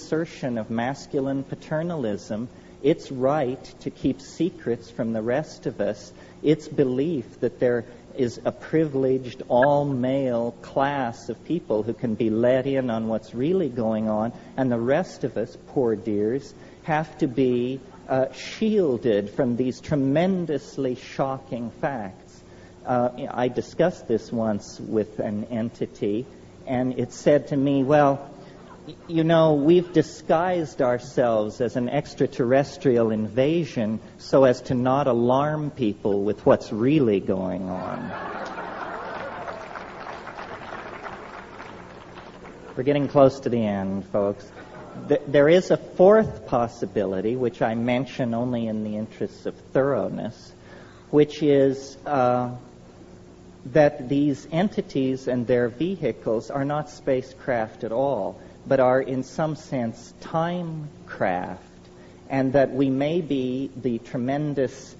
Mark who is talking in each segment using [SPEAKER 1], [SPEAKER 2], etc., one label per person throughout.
[SPEAKER 1] assertion of masculine paternalism, its right to keep secrets from the rest of us, its belief that there is a privileged all-male class of people who can be let in on what's really going on, and the rest of us, poor dears, have to be shielded from these tremendously shocking facts. I discussed this once with an entity, and it said to me, well, you know, we've disguised ourselves as an extraterrestrial invasion so as to not alarm people with what's really going on. We're getting close to the end, folks. There is a fourth possibility, which I mention only in the interests of thoroughness, which is that these entities and their vehicles are not spacecraft at all, but are in some sense time craft, and that we may be the tremendous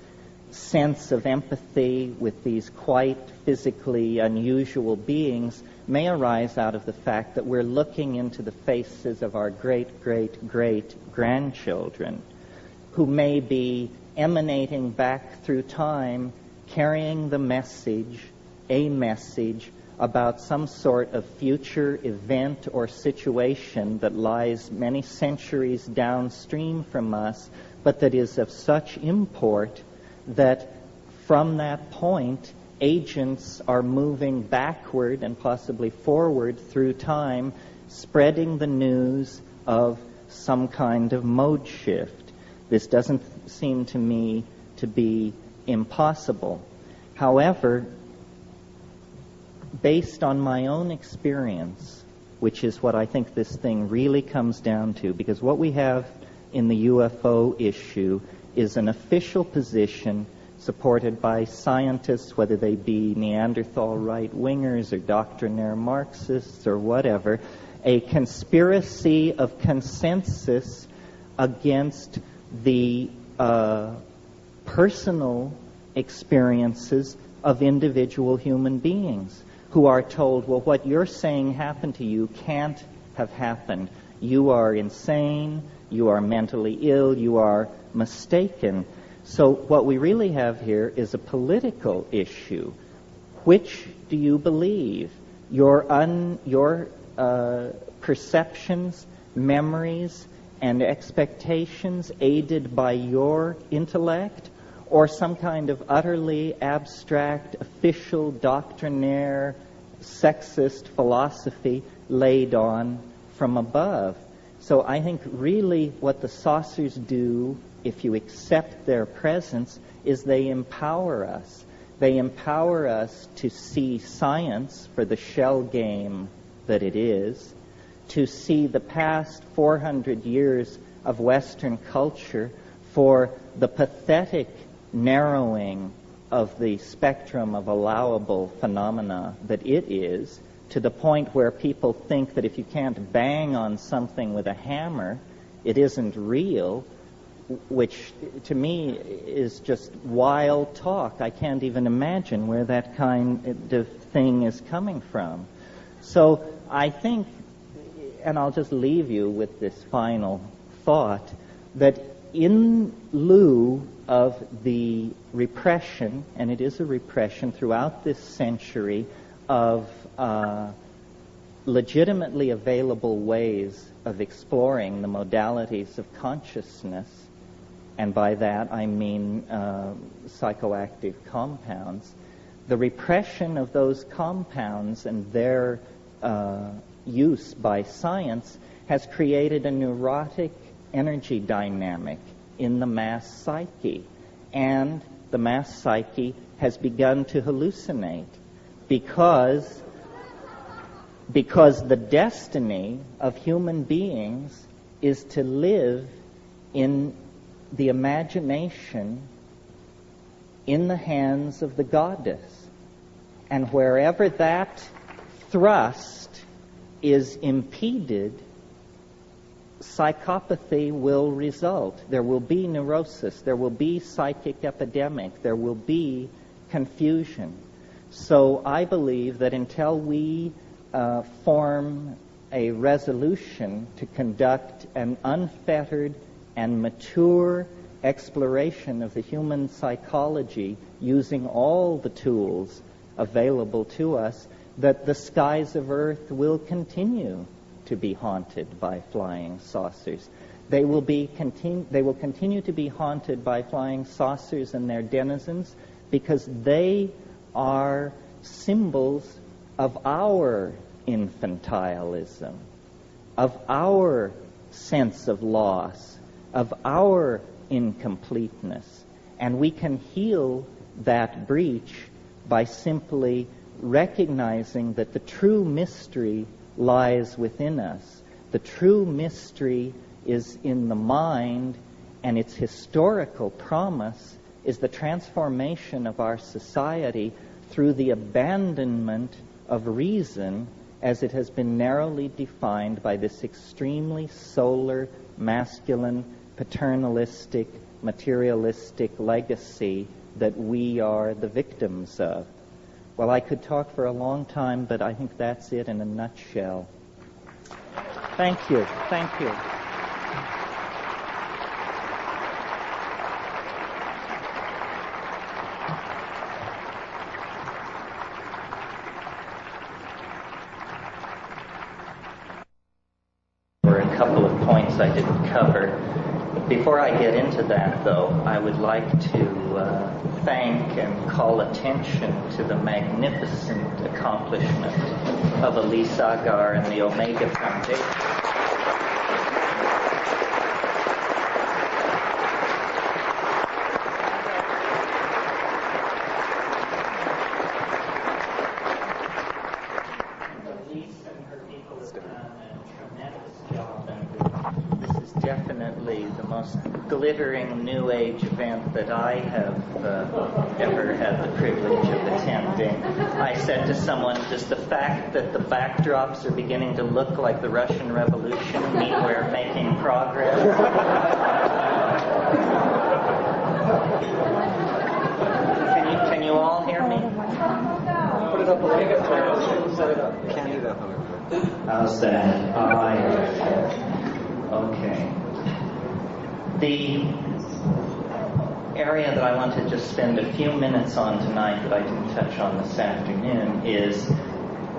[SPEAKER 1] sense of empathy with these quite physically unusual beings may arise out of the fact that we're looking into the faces of our great-great-great-grandchildren, who may be emanating back through time, carrying the message, a message about some sort of future event or situation that lies many centuries downstream from us, but that is of such import that from that point, agents are moving backward and possibly forward through time, spreading the news of some kind of mode shift. This doesn't seem to me to be impossible. However, based on my own experience, which is what I think this thing really comes down to, because what we have in the UFO issue is an official position supported by scientists, whether they be Neanderthal right-wingers or doctrinaire Marxists or whatever, a conspiracy of consensus against the personal experiences of individual human beings who are told, well, what you're saying happened to you can't have happened. You are insane, you are mentally ill, you are mistaken. So what we really have here is a political issue. Which do you believe? Your perceptions, memories, and expectations aided by your intellect, or some kind of utterly abstract, official, doctrinaire, sexist philosophy laid on from above? So I think really what the saucers do, if you accept their presence, is they empower us. They empower us to see science for the shell game that it is, to see the past 400 years of Western culture for the pathetic narrowing of the spectrum of allowable phenomena that it is, to the point where people think that if you can't bang on something with a hammer, it isn't real, which to me is just wild talk. I can't even imagine where that kind of thing is coming from. So I think, and I'll just leave you with this final thought, that in lieu of the repression, and it is a repression throughout this century, of legitimately available ways of exploring the modalities of consciousness, and by that I mean psychoactive compounds, the repression of those compounds and their use by science has created a neurotic energy dynamic in the mass psyche, and the mass psyche has begun to hallucinate because the destiny of human beings is to live in the imagination in the hands of the goddess. And wherever that thrust is impeded, psychopathy will result. There will be neurosis, there will be psychic epidemic, there will be confusion. So I believe that until we form a resolution to conduct an unfettered and mature exploration of the human psychology using all the tools available to us, that the skies of Earth will continue to be haunted by flying saucers. They will continue to be haunted by flying saucers and their denizens because they are symbols of our infantilism, of our sense of loss, of our incompleteness. And we can heal that breach by simply recognizing that the true mystery lies within us. The true mystery is in the mind, and its historical promise is the transformation of our society through the abandonment of reason as it has been narrowly defined by this extremely solar, masculine, paternalistic, materialistic legacy that we are the victims of. Well, I could talk for a long time, but I think that's it in a nutshell. Thank you. Thank you. There were a couple of points I didn't cover. Before I get into that, though, I would like to thank and call attention to the magnificent accomplishment of Elise Agar and the Omega Foundation. Glittering New Age event that I have ever had the privilege of attending. I said to someone, does the fact that the backdrops are beginning to look like the Russian Revolution mean we're making progress? Can you all hear me?
[SPEAKER 2] Put it up a little bit. Set it up. Can't do that, however.
[SPEAKER 1] How's that? Okay. The area that I want to just spend a few minutes on tonight that I didn't touch on this afternoon is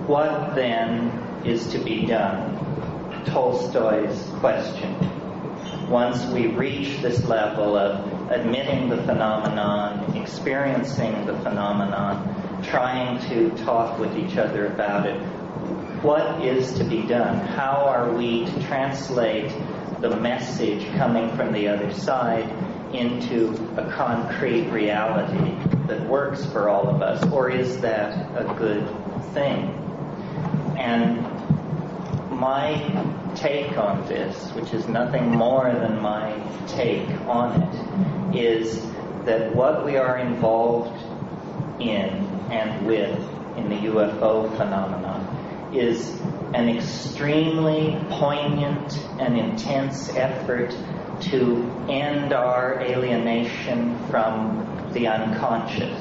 [SPEAKER 1] what then is to be done? Tolstoy's question. Once we reach this level of admitting the phenomenon, experiencing the phenomenon, trying to talk with each other about it, what is to be done? How are we to translate the message coming from the other side into a concrete reality that works for all of us? Or is that a good thing? And my take on this, which is nothing more than my take on it, is that what we are involved in and with in the UFO phenomenon is an extremely poignant and intense effort to end our alienation from the unconscious.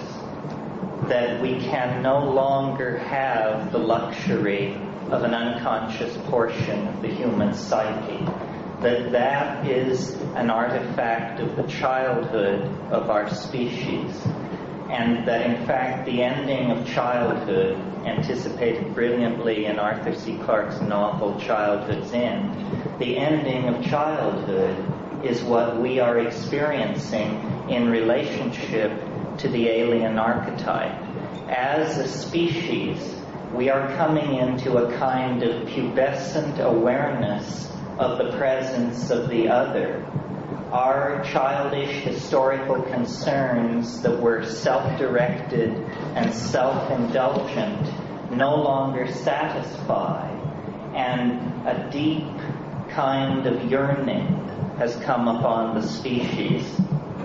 [SPEAKER 1] That we can no longer have the luxury of an unconscious portion of the human psyche. That is an artifact of the childhood of our species. And that in fact the ending of childhood, anticipated brilliantly in Arthur C. Clarke's novel Childhood's End, the ending of childhood is what we are experiencing in relationship to the alien archetype. As a species, we are coming into a kind of pubescent awareness of the presence of the other. Our childish historical concerns that were self-directed and self-indulgent no longer satisfy, and a deep kind of yearning has come upon the species,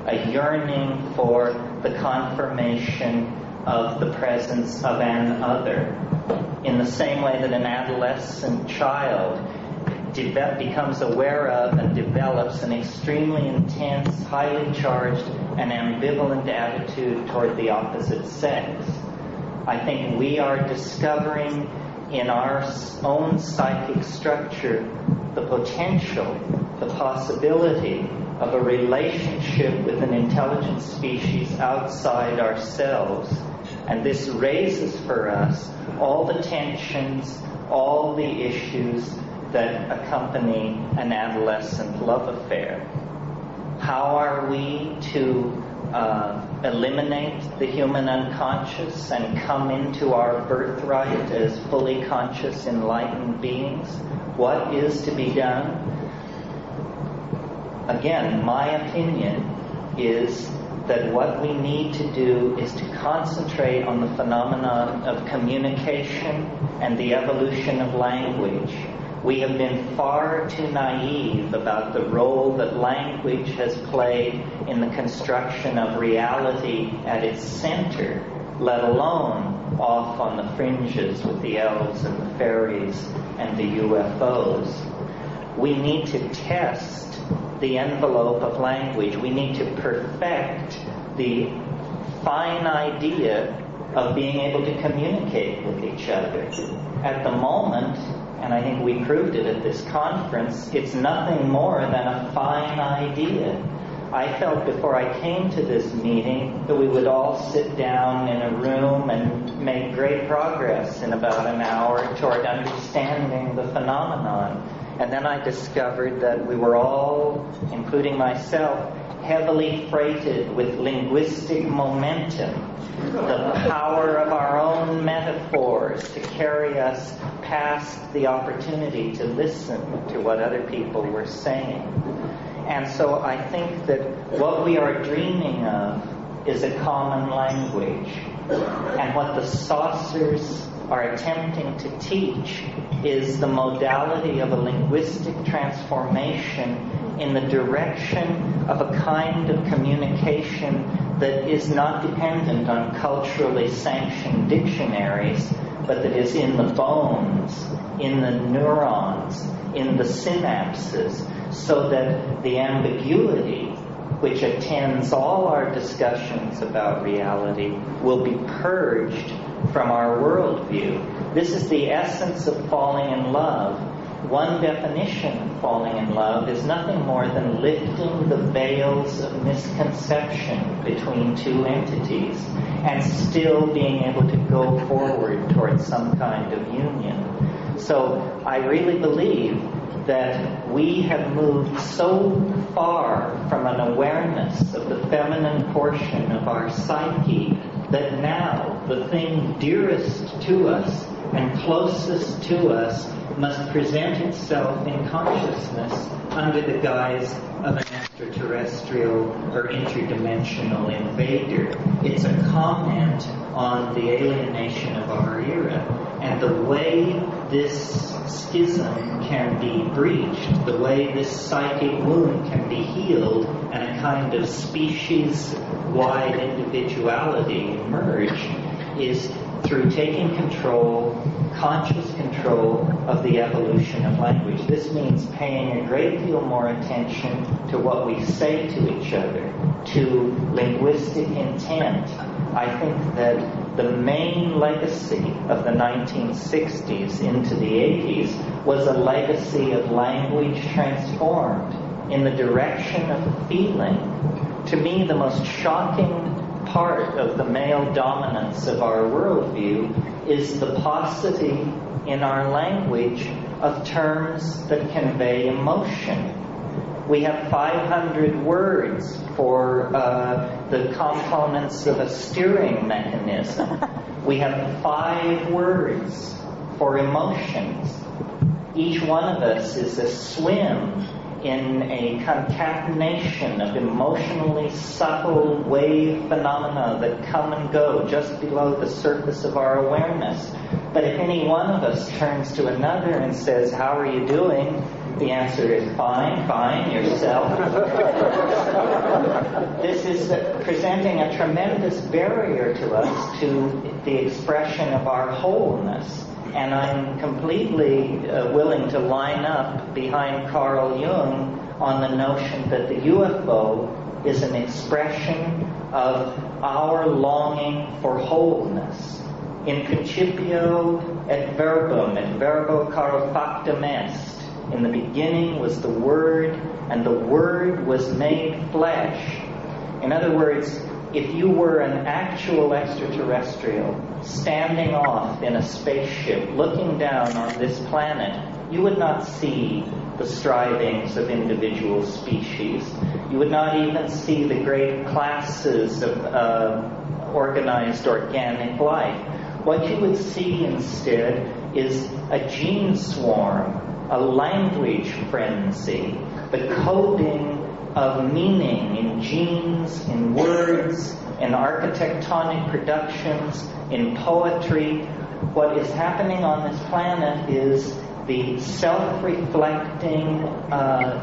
[SPEAKER 1] a yearning for the confirmation of the presence of an other, in the same way that an adolescent child becomes aware of and develops an extremely intense, highly charged, and ambivalent attitude toward the opposite sex. I think we are discovering in our own psychic structure the potential, the possibility of a relationship with an intelligent species outside ourselves. And this raises for us all the tensions, all the issues that accompany an adolescent love affair. How are we to eliminate the human unconscious and come into our birthright as fully conscious, enlightened beings? What is to be done? Again, my opinion is that what we need to do is to concentrate on the phenomenon of communication and the evolution of language. We have been far too naive about the role that language has played in the construction of reality at its center, let alone off on the fringes with the elves and the fairies and the UFOs. We need to test the envelope of language. We need to perfect the fine idea of being able to communicate with each other. At the moment, and I think we proved it at this conference, it's nothing more than a fine idea. I felt before I came to this meeting that we would all sit down in a room and make great progress in about an hour toward understanding the phenomenon. And then I discovered that we were all, including myself, heavily freighted with linguistic momentum, the power of our own metaphors to carry us past the opportunity to listen to what other people were saying. And so I think that what we are dreaming of is a common language. And what the saucers are attempting to teach is the modality of a linguistic transformation in the direction of a kind of communication that is not dependent on culturally sanctioned dictionaries, but that is in the bones, in the neurons, in the synapses, so that the ambiguity which attends all our discussions about reality will be purged from our worldview. This is the essence of falling in love. One definition of falling in love is nothing more than lifting the veils of misconception between two entities and still being able to go forward towards some kind of union. So I really believe that we have moved so far from an awareness of the feminine portion of our psyche that now the thing dearest to us and closest to us must present itself in consciousness under the guise of an extraterrestrial or interdimensional invader. It's a comment on the alienation of our era. And the way this schism can be breached, the way this psychic wound can be healed, and a kind of species-wide individuality emerge is through taking control, conscious control of the evolution of language. This means paying a great deal more attention to what we say to each other, to linguistic intent. I think that the main legacy of the 1960s into the 80s was a legacy of language transformed in the direction of feeling. To me, the most shocking part of the male dominance of our worldview is the paucity in our language of terms that convey emotion. We have 500 words for the components of a steering mechanism. We have 5 words for emotions. Each one of us is a swim in a concatenation of emotionally subtle wave phenomena that come and go just below the surface of our awareness. But if any one of us turns to another and says, "How are you doing?" the answer is, "Fine, fine, yourself." This is presenting a tremendous barrier to us to the expression of our wholeness. And I'm completely willing to line up behind Carl Jung on the notion that the UFO is an expression of our longing for wholeness. In Principio et verbum, et verbo caro factum est. In the beginning was the Word, and the Word was made flesh. In other words, if you were an actual extraterrestrial standing off in a spaceship looking down on this planet, you would not see the strivings of individual species. You would not even see the great classes of organized organic life. What you would see instead is a gene swarm, a language frenzy, the coding of meaning in genes, in words, in architectonic productions, in poetry. What is happening on this planet is the self-reflecting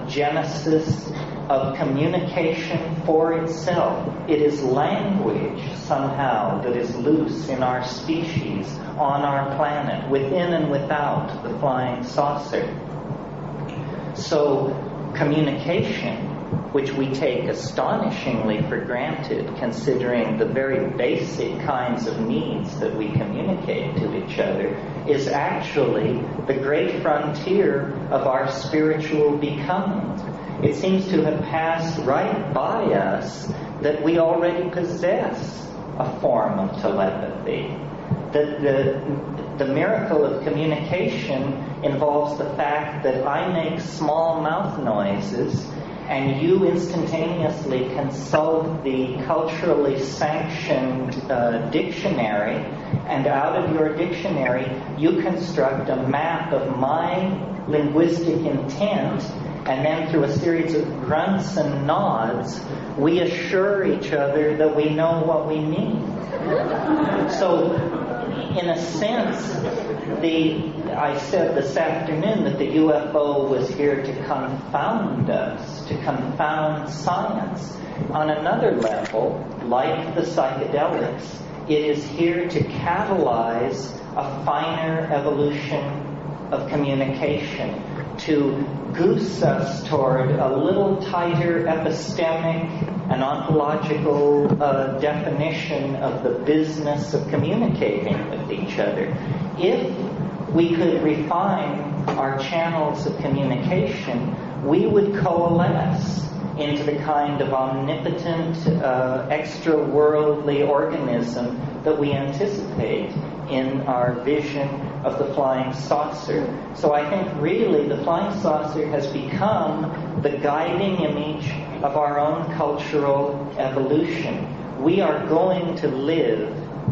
[SPEAKER 1] genesis of communication for itself. It is language, somehow, that is loose in our species, on our planet, within and without the flying saucer. So, communication, which we take astonishingly for granted, considering the very basic kinds of needs that we communicate to each other, is actually the great frontier of our spiritual becoming. It seems to have passed right by us that we already possess a form of telepathy. The miracle of communication involves the fact that I make small mouth noises and you instantaneously consult the culturally sanctioned dictionary, and out of your dictionary you construct a map of my linguistic intent, and then through a series of grunts and nods, we assure each other that we know what we mean. So, in a sense, I said this afternoon that the UFO was here to confound us, to confound science. On another level, like the psychedelics, it is here to catalyze a finer evolution of communication, to goose us toward a little tighter epistemic and ontological definition of the business of communicating with each other. If we could refine our channels of communication, we would coalesce into the kind of omnipotent, extra-worldly organism that we anticipate in our vision of the flying saucer. So I think really the flying saucer has become the guiding image of our own cultural evolution. We are going to live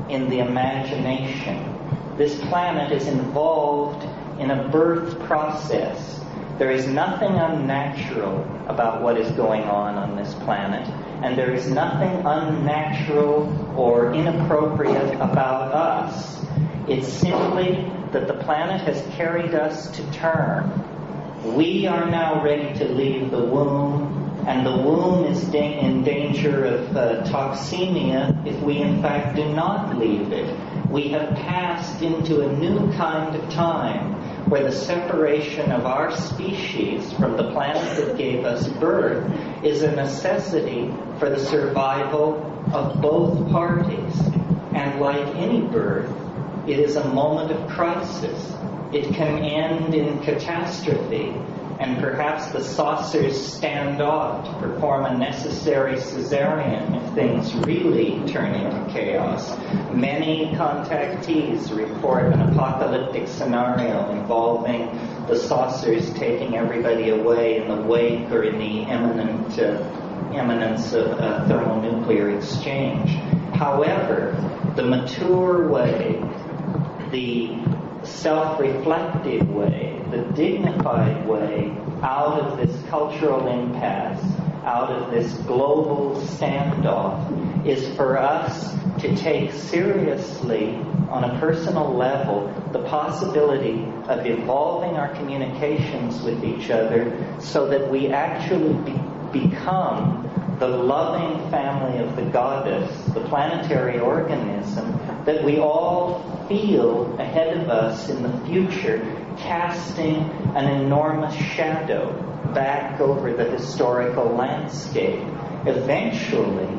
[SPEAKER 1] in the imagination. This planet is involved in a birth process. There is nothing unnatural about what is going on this planet, and there is nothing unnatural or inappropriate about us. It's simply that the planet has carried us to term. We are now ready to leave the womb, and the womb is in danger of toxemia if we in fact do not leave it. We have passed into a new kind of time where the separation of our species from the planet that gave us birth is a necessity for the survival of both parties. And like any birth, it is a moment of crisis. It can end in catastrophe, and perhaps the saucers stand off to perform a necessary cesarean if things really turn into chaos. Many contactees report an apocalyptic scenario involving the saucers taking everybody away in the wake or in the imminence of thermonuclear exchange. However, the mature way, the self-reflective way, the dignified way out of this cultural impasse, out of this global standoff, is for us to take seriously on a personal level the possibility of evolving our communications with each other so that we actually become the loving family of the goddess, the planetary organism that we all feel ahead of us in the future, casting an enormous shadow back over the historical landscape. Eventually,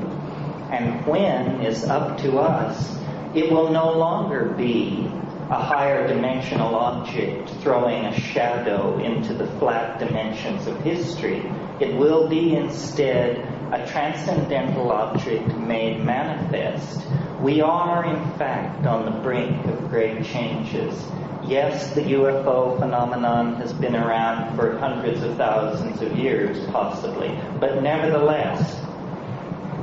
[SPEAKER 1] and when is up to us, it will no longer be a higher dimensional object throwing a shadow into the flat dimensions of history. It will be instead a transcendental object made manifest. We are, in fact, on the brink of great changes. Yes, the UFO phenomenon has been around for hundreds of thousands of years, possibly, but nevertheless,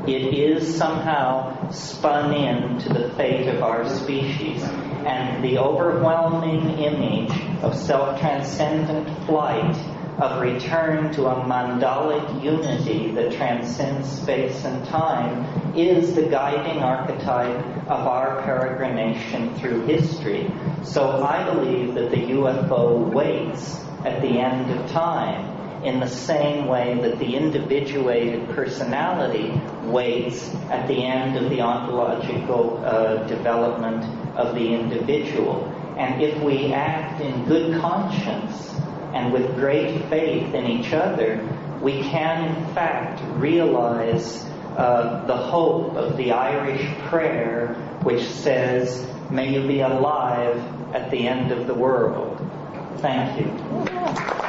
[SPEAKER 1] it is somehow spun into the fate of our species, and the overwhelming image of self-transcendent flight, of return to a mandalic unity that transcends space and time, is the guiding archetype of our peregrination through history. So I believe that the UFO waits at the end of time, in the same way that the individuated personality waits at the end of the ontological development of the individual. And if we act in good conscience and with great faith in each other, we can in fact realize the hope of the Irish prayer, which says, "May you be alive at the end of the world." Thank you.